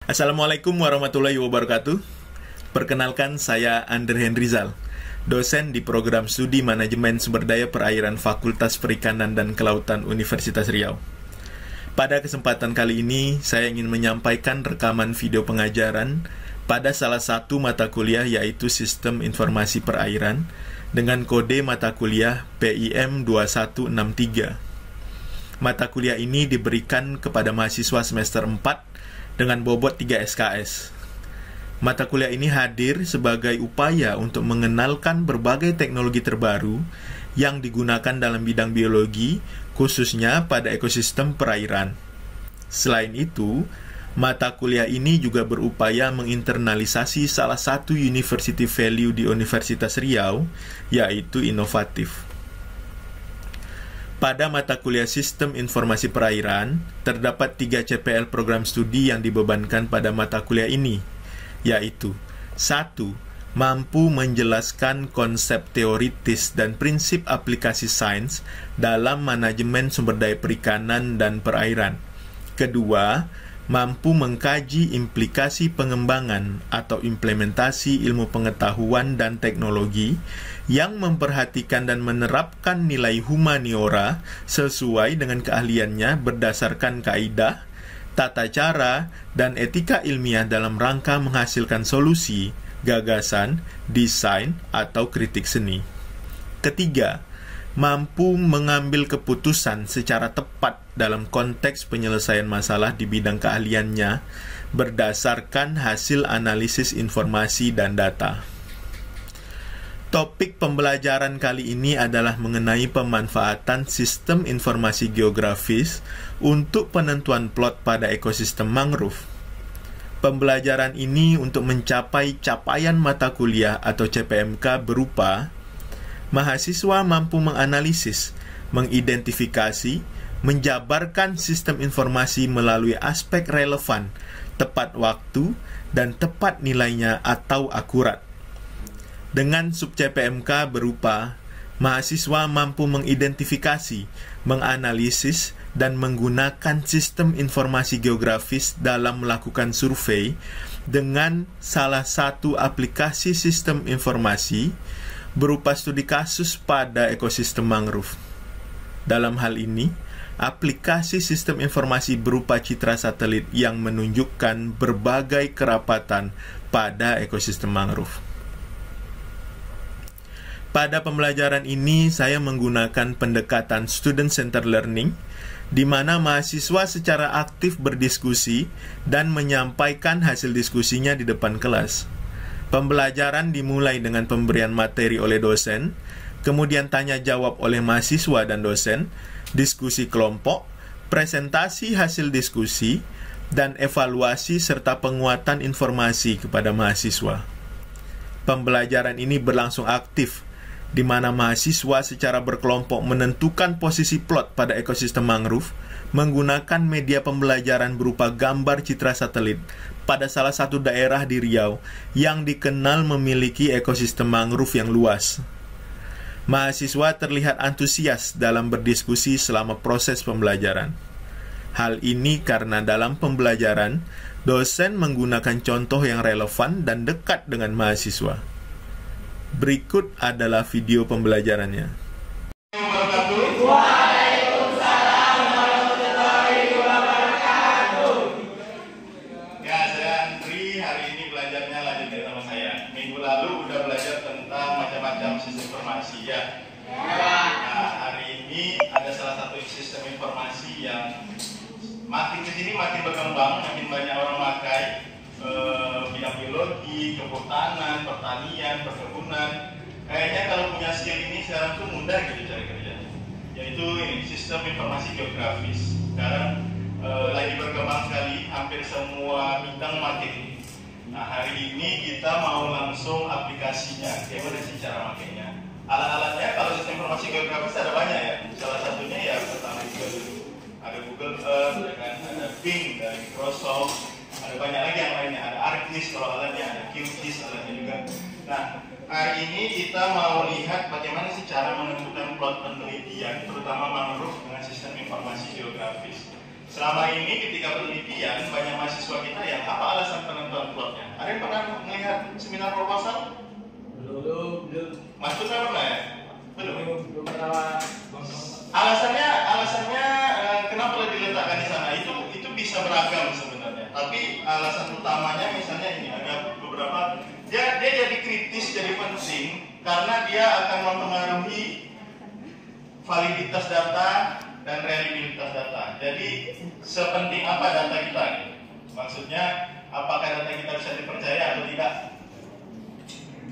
Assalamualaikum warahmatullahi wabarakatuh. Perkenalkan, saya Andre Henrizal, dosen di program studi manajemen sumber daya perairan Fakultas Perikanan dan Kelautan Universitas Riau. Pada kesempatan kali ini, saya ingin menyampaikan rekaman video pengajaran pada salah satu mata kuliah, yaitu Sistem Informasi Perairan, dengan kode mata kuliah PIM 2163. Mata kuliah ini diberikan kepada mahasiswa semester 4 dengan bobot 3 SKS. Mata kuliah ini hadir sebagai upaya untuk mengenalkan berbagai teknologi terbaru yang digunakan dalam bidang biologi, khususnya pada ekosistem perairan. Selain itu, mata kuliah ini juga berupaya menginternalisasi salah satu university value di Universitas Riau, yaitu inovatif. Pada mata kuliah Sistem Informasi Perairan, terdapat 3 CPL program studi yang dibebankan pada mata kuliah ini, yaitu 1. Mampu menjelaskan konsep teoritis dan prinsip aplikasi sains dalam manajemen sumber daya perikanan dan perairan. Kedua, mampu mengkaji implikasi pengembangan atau implementasi ilmu pengetahuan dan teknologi yang memperhatikan dan menerapkan nilai humaniora sesuai dengan keahliannya berdasarkan kaidah, tata cara, dan etika ilmiah dalam rangka menghasilkan solusi, gagasan, desain, atau kritik seni. Ketiga, mampu mengambil keputusan secara tepat dalam konteks penyelesaian masalah di bidang keahliannya berdasarkan hasil analisis informasi dan data. Topik pembelajaran kali ini adalah mengenai pemanfaatan sistem informasi geografis untuk penentuan plot pada ekosistem mangrove. Pembelajaran ini untuk mencapai capaian mata kuliah atau CPMK berupa mahasiswa mampu menganalisis, mengidentifikasi, menjabarkan sistem informasi melalui aspek relevan, tepat waktu, dan tepat nilainya atau akurat. Dengan sub CPMK berupa mahasiswa mampu mengidentifikasi, menganalisis, dan menggunakan sistem informasi geografis dalam melakukan survei dengan salah satu aplikasi sistem informasi berupa studi kasus pada ekosistem mangrove. Dalam hal ini, aplikasi sistem informasi berupa citra satelit yang menunjukkan berbagai kerapatan pada ekosistem mangrove. Pada pembelajaran ini, saya menggunakan pendekatan student-centered learning, di mana mahasiswa secara aktif berdiskusi dan menyampaikan hasil diskusinya di depan kelas. Pembelajaran dimulai dengan pemberian materi oleh dosen, kemudian tanya jawab oleh mahasiswa dan dosen, diskusi kelompok, presentasi hasil diskusi, dan evaluasi serta penguatan informasi kepada mahasiswa. Pembelajaran ini berlangsung aktif, di mana mahasiswa secara berkelompok menentukan posisi plot pada ekosistem mangrove menggunakan media pembelajaran berupa gambar citra satelit pada salah satu daerah di Riau yang dikenal memiliki ekosistem mangrove yang luas. Mahasiswa terlihat antusias dalam berdiskusi selama proses pembelajaran. Hal ini karena dalam pembelajaran, dosen menggunakan contoh yang relevan dan dekat dengan mahasiswa. Berikut adalah video pembelajarannya. Waalaikumsalam warahmatullahi wabarakatuh. Ya, saya Andri. Hari ini belajarnya lanjut dari nama saya. Minggu lalu udah belajar tentang macam-macam sistem informasi ya. Nah, hari ini ada salah satu sistem informasi yang makin kesini makin berkembang, makin banyak orang pakai. Bidang biologi, kehutanan, pertanian, perkebunan. Kayaknya kalau punya skill ini sekarang tuh mudah gitu cari kerja. Yaitu ini, sistem informasi geografis. Sekarang lagi berkembang sekali, hampir semua bidang pakai ini. Nah, hari ini kita mau langsung aplikasinya, bagaimana sih cara makainya. Alat-alatnya kalau sistem informasi geografis ada banyak ya. Salah satunya ya pertama ada Google Earth, ada Bing dari Microsoft. Ada banyak lagi yang lainnya, ada ArcGIS kalau alatnya, ada QGIS alatnya juga. Nah, hari ini kita mau lihat bagaimana sih cara menentukan plot penelitian, terutama mangrove dengan sistem informasi geografis. selama ini ketika penelitian banyak mahasiswa kita yang apa alasan penentuan plotnya? Ada yang pernah melihat seminar proposal? Belum. Mas Putra pernah ya? Belum. Belum pernah. Alasannya kenapa diletakkan di sana itu bisa beragam sebenarnya. Tapi alasan utamanya misalnya ini ada beberapa dia jadi kritis, jadi penting karena dia akan mempengaruhi validitas data dan reliabilitas data. Jadi sepenting apa data kita? Maksudnya apakah data kita bisa dipercaya atau tidak?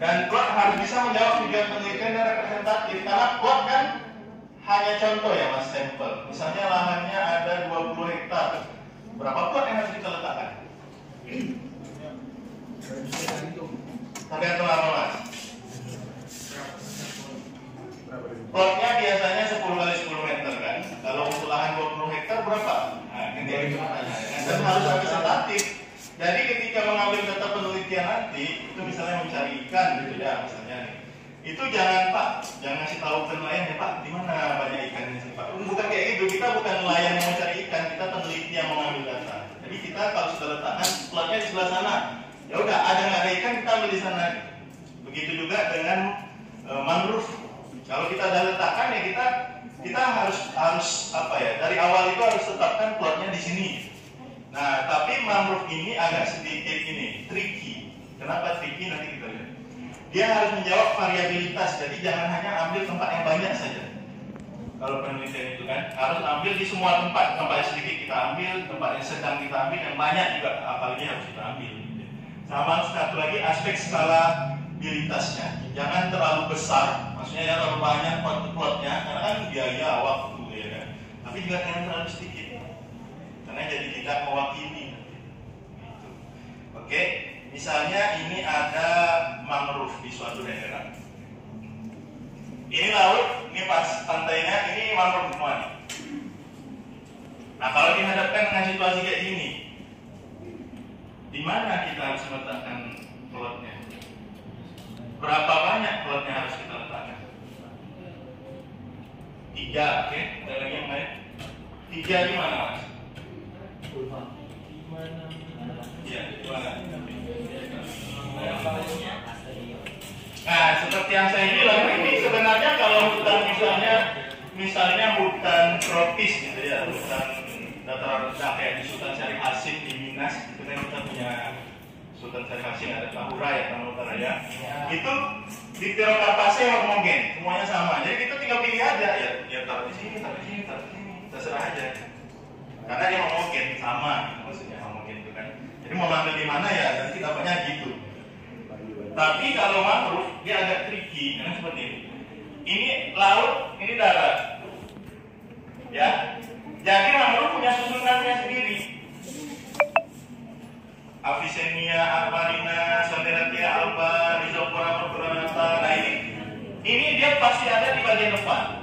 Dan plot harus bisa menjawab tujuan penelitian dan representatif karena plot kan hanya contoh ya mas, sampel. Misalnya lahannya ada 20 hektar. Berapa plot yang harus kita letakkan? Tergantung apa mas? Plotnya biasanya 10 kali 10 meter kan. Kalau untuk lahan 20 hektar berapa? Nah, ini jadi pertanyaan. Dan harus representatif. Jadi ketika mengambil data penelitian nanti, itu misalnya mencari ikan gitu ya, misalnya nih. Itu jangan Pak, jangan ngasih tahu ke nelayan ya Pak, di mana banyak ikannya sih Pak. Bukan kayak gitu, kita bukan nelayan yang mencari ikan, kita peneliti yang mengambil data. Jadi kita kalau sudah letakkan plotnya di sebelah sana, ya udah ada nggak ada ikan kita ambil di sana. Begitu juga dengan mangrove. Kalau kita udah letakkan ya kita harus apa ya? Dari awal itu harus tetapkan plotnya di sini. Nah, tapi mangrove ini agak sedikit ini tricky. Kenapa tricky? Nanti kita lihat. Dia harus menjawab variabilitas. Jadi jangan hanya ambil tempat yang banyak saja. Kalau penelitian itu kan harus ambil di semua tempat. Tempat yang sedikit kita ambil, tempat yang sedang kita ambil, yang banyak juga apalagi harus kita ambil. Sama satu lagi aspek skalabilitasnya. Jangan terlalu besar. Maksudnya terlalu banyak plot-plotnya, karena kan biaya waktu ya kan. Tapi juga jangan terlalu sedikit. Karena jadi tidak mewakili. Oke, misalnya ini ada mangrove di suatu daerah. Ini laut, ini pas pantainya, ini mangrove semua nih. Nah, kalau dihadapkan dengan situasi kayak gini, di mana kita harus meletakkan plotnya? Berapa banyak plotnya harus kita letakkan? 3, oke? Ada lagi yang lain? 3 di mana mas? Iya, di mana? Nah, seperti yang saya bilang ini sebenarnya kalau hutan misalnya hutan tropis gitu ya, hutan dataran rendah kayak di Sultan Syarif Hasim di Minas, itu kan kita punya Sultan Syarif Hasim ada Tahura ya, Taman Utara ya. Itu di Tirokarpase homogen, semuanya sama. Jadi kita tinggal pilih aja ya taruh di sini, taruh di sini, taruh di sini, terserah aja. Karena dia homogen, sama maksudnya homogen itu kan. Jadi mau ambil di mana ya nanti dapatnya gitu. Tapi kalau mangrove dia agak tricky karena seperti ini. Ini laut, ini darat. Ya. Jadi mangrove punya susunannya sendiri. Avicennia, Arbarina, Sonderatia alba, Rhizopora purpuranata. Nah ini dia pasti ada di bagian depan.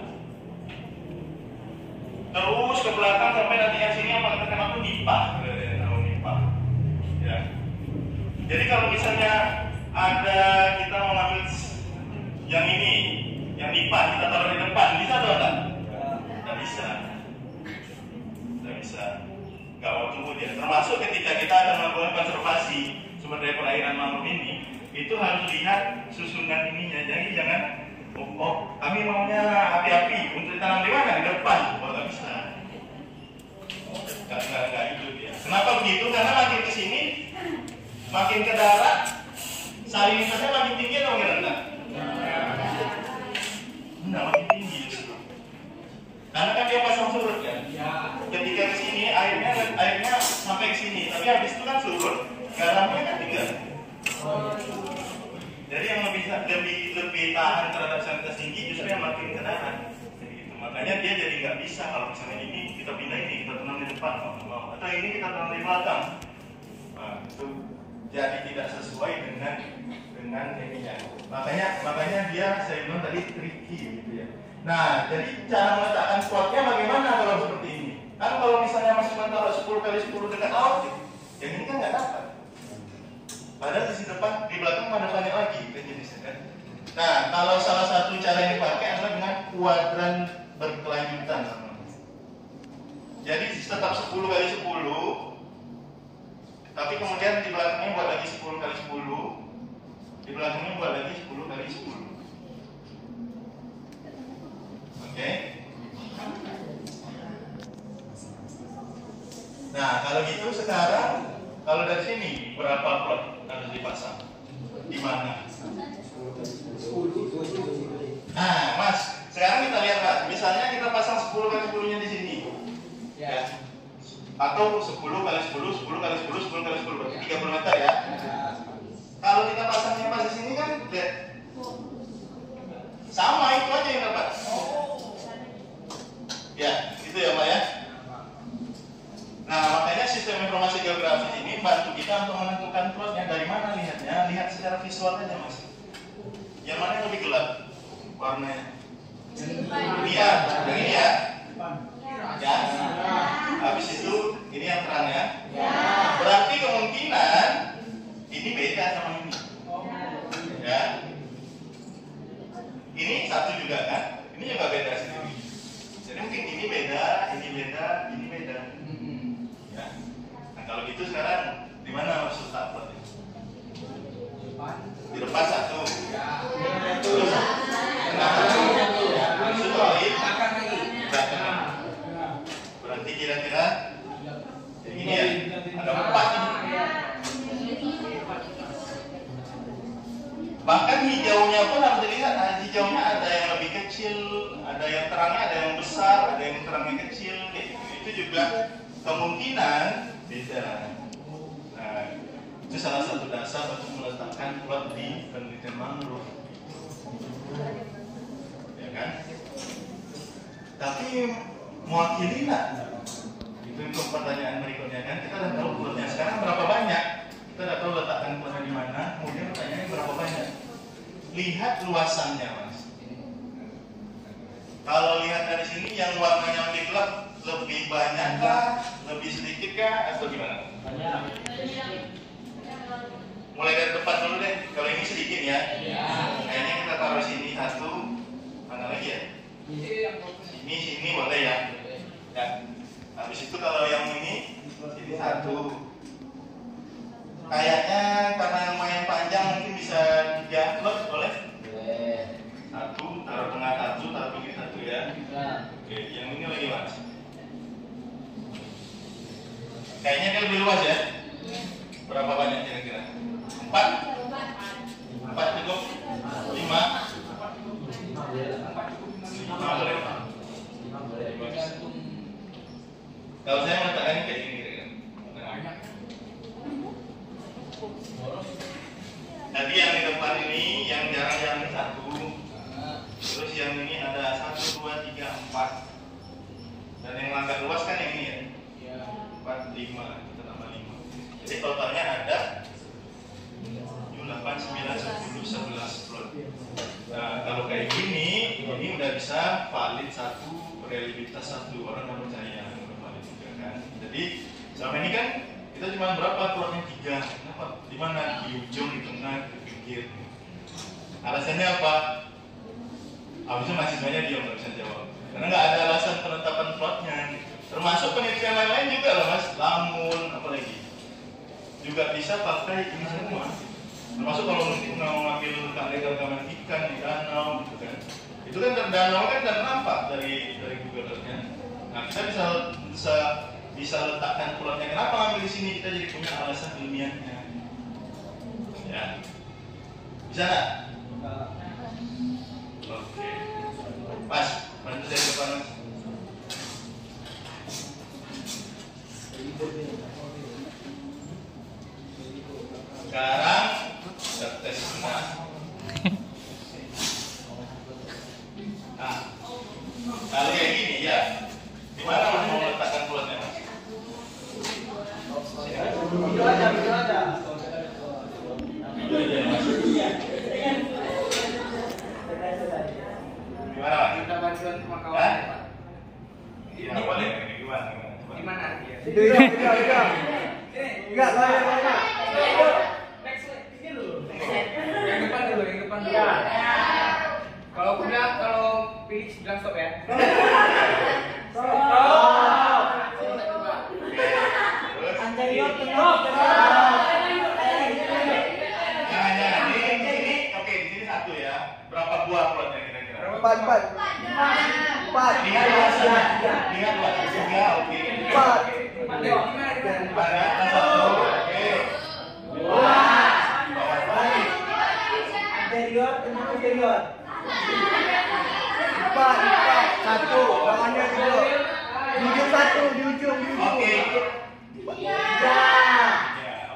Terus ke belakang sampai nanti yang sini yang paling terkenal itu nipah. Ya. Jadi kalau misalnya ada kita mau ngambil yang ini, yang nipah kita taruh di depan, bisa atau enggak? Tidak bisa. Tidak bisa. Nggak mau tunggu dia. Termasuk ketika kita akan melakukan konservasi sumber daya perairan mangrove ini, itu harus lihat susunan ininya. Jadi jangan kami maunya api-api untuk ditanam di mana? Di depan. Oh, nggak bisa. Nggak itu dia. Kenapa begitu? Karena makin ke sini, makin ke darat, salinitasnya makin tinggi atau makin rendah? Enggak, makin tinggi justru. Karena kan dia pasang surut kan? Ketika ke sini airnya sampai ke sini, tapi habis itu kan surut, garamnya kan tinggal. Jadi yang lebih tahan terhadap salinitas tinggi justru yang makin ke darat. Jadi itu makanya dia jadi nggak bisa kalau misalnya ini kita pindah ini kita tanam di depan, atau ini kita tanam di belakang. Nah, itu jadi tidak sesuai dengan ininya. Makanya dia saya bilang tadi tricky gitu ya. Nah, jadi cara meletakkan plotnya bagaimana kalau seperti ini? Kan kalau misalnya masih taruh 10 kali 10 dekat laut, yang ini kan nggak dapat. Padahal di sisi depan, di belakang ada banyak lagi kan jenisnya kan. Nah, kalau salah satu cara yang dipakai adalah dengan kuadran berkelanjutan. Jadi tetap 10 kali 10, tapi kemudian di belakangnya buat lagi 10 kali 10, di belakangnya buat lagi 10 kali 10. Oke. Nah, kalau gitu sekarang kalau dari sini berapa plot harus dipasang? Di mana? Nah, Mas, sekarang kita lihat, Mas. Misalnya kita pasang 10 kali 10-nya di sini. Ya. Atau 10 kali 10, 10 kali 10, 10 kali 10, berarti 30 meter ya. Kalau kita pasangnya pas di sini kan sama itu aja yang dapat. Ya, itu ya, Pak ya. Nah, makanya sistem informasi geografis ini bantu kita untuk menentukan plotnya. Dari mana lihatnya? Lihat secara visual aja, Mas. Yang mana yang lebih gelap warnanya? Ini ya, yang ini ya. Ya. Habis itu ini yang terang ya. Berarti kemungkinan ini beda sama ini. Ya. Ini satu juga kan? Ini juga beda sendiri. Jadi mungkin ini beda, ini beda, ini beda. Ya. Nah, kalau gitu sekarang di mana harus letak plotnya? Di depan satu. Terus habis itu balik. Berarti kira-kira ini ya, ada 4 ini. Bahkan hijaunya pun harus dilihat. Nah, hijaunya ada yang lebih kecil, ada yang terangnya ada yang besar, ada yang terangnya kecil. Itu juga kemungkinan beda. Nah, itu salah satu dasar untuk meletakkan plot di penelitian mangrove. Ya kan? Tapi mewakili nggak? Itu untuk pertanyaan berikutnya kan. Kita udah tahu plotnya. Sekarang berapa banyak? Kita udah tahu letakkan plotnya di mana. Kemudian pertanyaannya berapa banyak? Lihat luasannya, Mas. Kalau lihat dari sini yang warnanya lebih gelap lebih banyak kah? Lebih sedikit kah? Atau gimana? Banyak. Mulai dari depan dulu deh. Kalau ini sedikit ya. Kayaknya kita taruh sini satu. Mana lagi ya? Ini boleh ya. Ya. Habis itu kalau yang ini satu. Kayaknya karena lumayan panjang mungkin bisa 3 plot boleh? Boleh. Satu, taruh tengah satu, taruh pinggir satu ya. Oke, yang ini lagi Mas. Kayaknya dia lebih luas ya. Berapa banyak kira-kira? 4? 4 cukup? 5? 5 boleh? Kalau saya meletakkannya kayak gini kira-kira. Tadi yang di depan ini, yang jarang-jarang ini 1. Terus yang ini ada 1, 2, 3, 4. Dan yang agak luas kan yang ini ya? 4, 5, kita tambah 5. Jadi totalnya ada 7, 8, 9, 10, 11 plot. Nah, kalau kayak gini, ini udah bisa valid 1, reliabilitas 1. Orang nggak percaya, udah valid juga kan. Jadi selama ini kan kita cuma berapa plotnya? 3. Kenapa? Di mana? Di ujung, di tengah, di pinggir. Alasannya apa? Abisnya mahasiswanya diam, nggak bisa jawab. Karena nggak ada alasan penetapan plotnya. Termasuk penelitian lain-lain juga loh Mas, lamun, apalagi juga bisa pakai ini semua. Termasuk kalau mungkin mau ngambil rekaman ikan di danau, gitu kan. Itu kan danau kan dan nampak dari Google Earth-nya. Nah, kita bisa letakkan plotnya. Kenapa ngambil di sini? Kita jadi punya alasan ilmiahnya. Ya, bisa nggak? Oke, Mas, bantu saya ke depan Mas. Sekarang kita tes nah. Kalau kayak gini ya, di mana Mas mau letakkan plotnya Mas? Video aja. Gimana Mas? Minta bantuan sama kawan. Iya boleh, gimana? Gimana? Itu. Enggak, saya. Yang depan dulu. Kalau aku bilang, kalau pilih bilang stop ya. Stop. Ingat dua, tiga, oke. Empat. Ada satu, oke. Dua. Bawah lagi. Anterior, tengah anterior. Empat. Satu. Bawahnya dua. Di ujung satu, di ujung. Oke. Ya.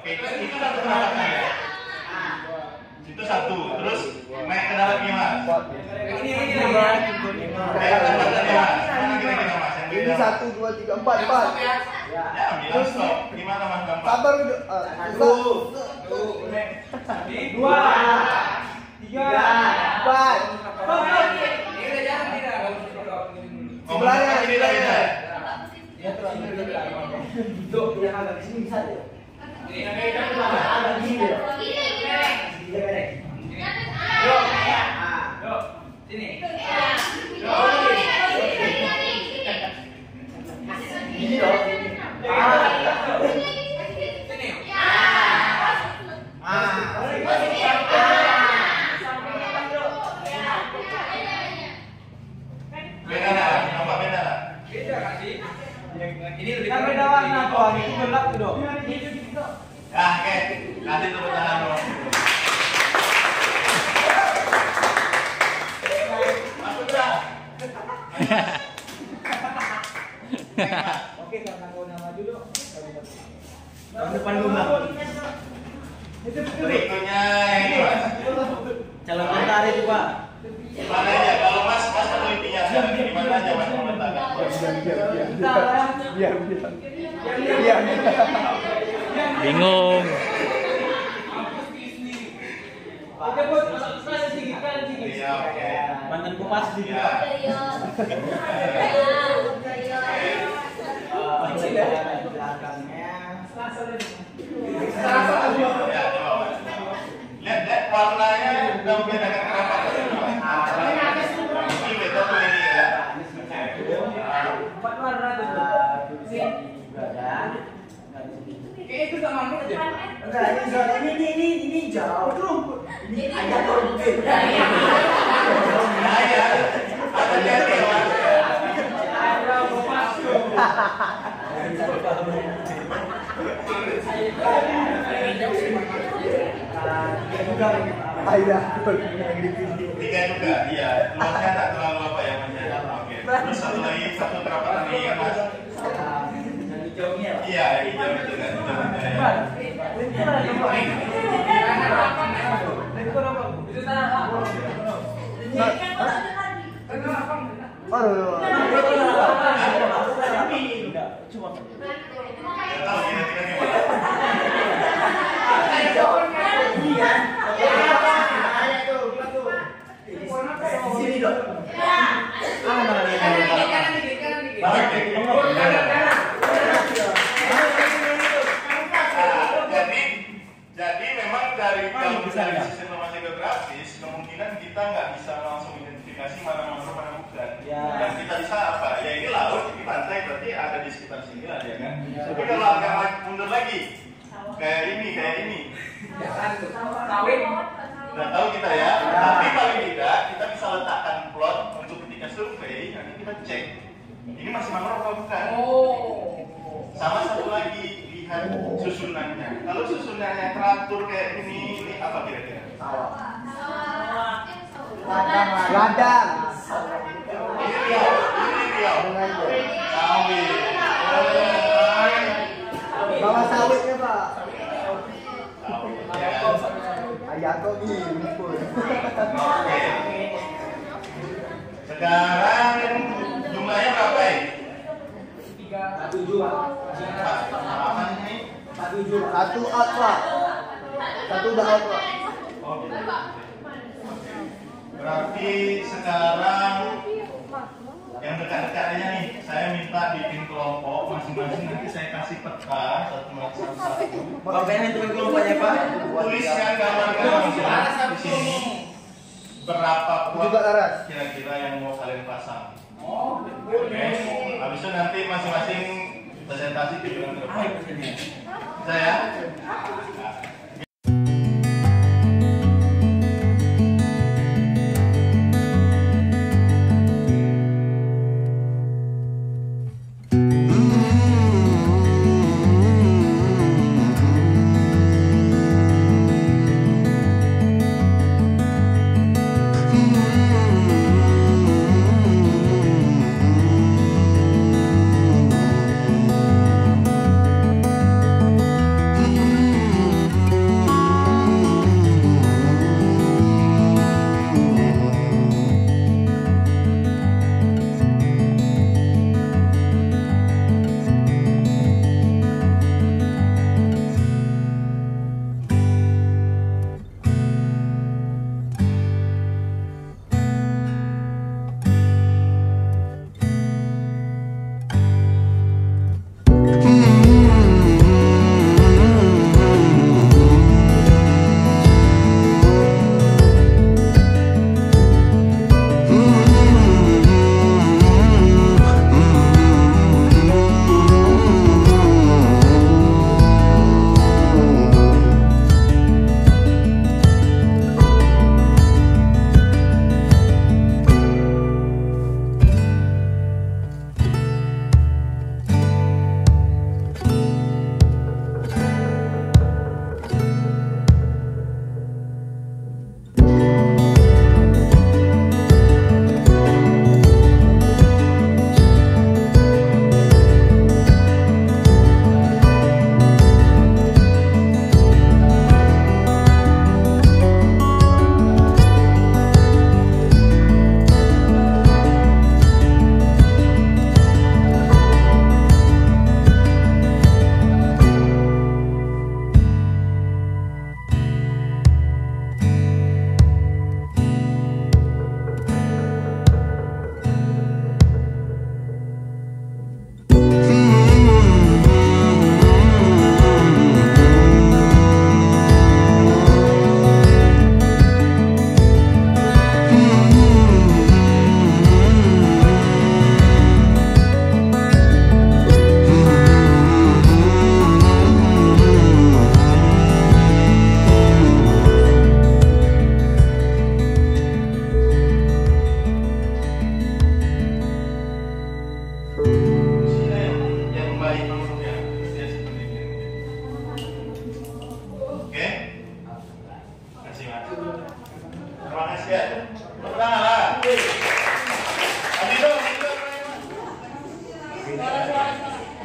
Oke, itu satu penampakan ya. Itu satu, terus naik ke dalamnya mas. Ini Naik ke dalamnya mas. Mana kira-kira mas? Yang Ini beda? 1, 2, 3, 4. Ya, bilang stop. Gimana mas gampang? Sabar udah. 2, 3, 4. Sebelahnya beda. Duduk yang agak di sini bisa deh. Agak di sini. Beda nggak? Nampak beda nggak? Ini lebih Kan beda warna tuh, itu gelap tuh dong. Ah, oke. Kasih tepuk tangan dong. Masuk dah. Oke, karena kau nama dulu. Tahun depan luna. Berikutnya yang ini mas. Calon tentara itu Pak. Mana aja? Kalau mas penelitinya sekarang di mana aja mas komentarnya? Biar. Bingung. Iya, oke. Mantan kupas di Ya. Ya, coba mas. Lihat warnanya udah membedakan kenapa? Ini beda tuh ini ya. Empat warna tuh. Kayak itu sama aku aja. Enggak, ini jauh rumput. Ini ada rumput. Ya, ya. Ada jadi mas. Tiga juga, iya. Luasnya tak terlalu apa ya mas ya. Oke. Terus satu lagi, satu kerapatan lagi kan mas. Iya, hijau itu kan. Jadi memang dari kalau dari sistem informasi geografis kemungkinan kita nggak bisa langsung identifikasi mana mangrove mana bukan. Dan kita bisa apa? Ya ini laut, ini pantai, berarti ada di sekitar sini lah ya kan. Tapi kalau agak mundur lagi, kayak ini. Sawit. Nggak tahu kita ya. Tapi paling tidak kita bisa letakkan plot untuk ketika survei nanti kita cek ini masih mangrove atau bukan. Sama satu lagi, lihat susunannya. Kalau susunannya teratur kayak ini apa kira-kira? Ladang. Ini Riau. Sawit. Bawa sawitnya Pak. Sawit. Ya. Ayah kok nih rumput. Oke. Sekarang jumlahnya berapa ya? 47. Apa ini? 47. Satu out Pak. Satu udah out Pak. Oh, gitu. Berarti sekarang yang dekat-dekatnya nih, saya minta bikin kelompok masing-masing, nanti saya kasih peta satu. Bapak yang nentuin kelompoknya Pak. Tuliskan gambar-gambar di sini berapa Juga kuat laras. kira-kira yang mau kalian pasang. Oke. Habis itu nanti masing-masing presentasi di bulan ke depan. Saya.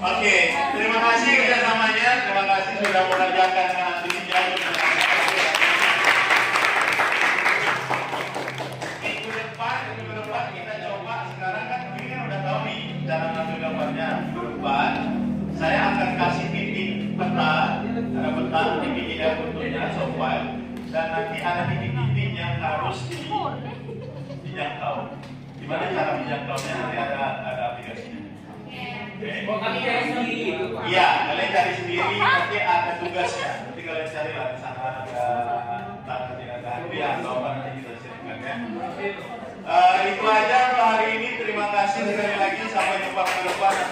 Oke, terima kasih kerjasamanya. Terima kasih sudah mengerjakan ini jauh. Minggu depan kita coba. Sekarang kan ini kan udah tahu nih cara ngambil gambarnya. Minggu depan saya akan kasih titik peta, ada peta titik tidak bentuknya software, dan nanti ada titik-titik yang harus dijangkau. Gimana cara menjangkaunya? Nanti ada aplikasinya. Oh, kami cari sendiri itu, Pak. Iya, kalian cari sendiri, nanti ada tugasnya. Nanti kalian cari lah di sana ada hadiah atau apa nanti kita siapkan ya. Itu aja untuk hari ini. Terima kasih sekali lagi. Sampai jumpa ke depan.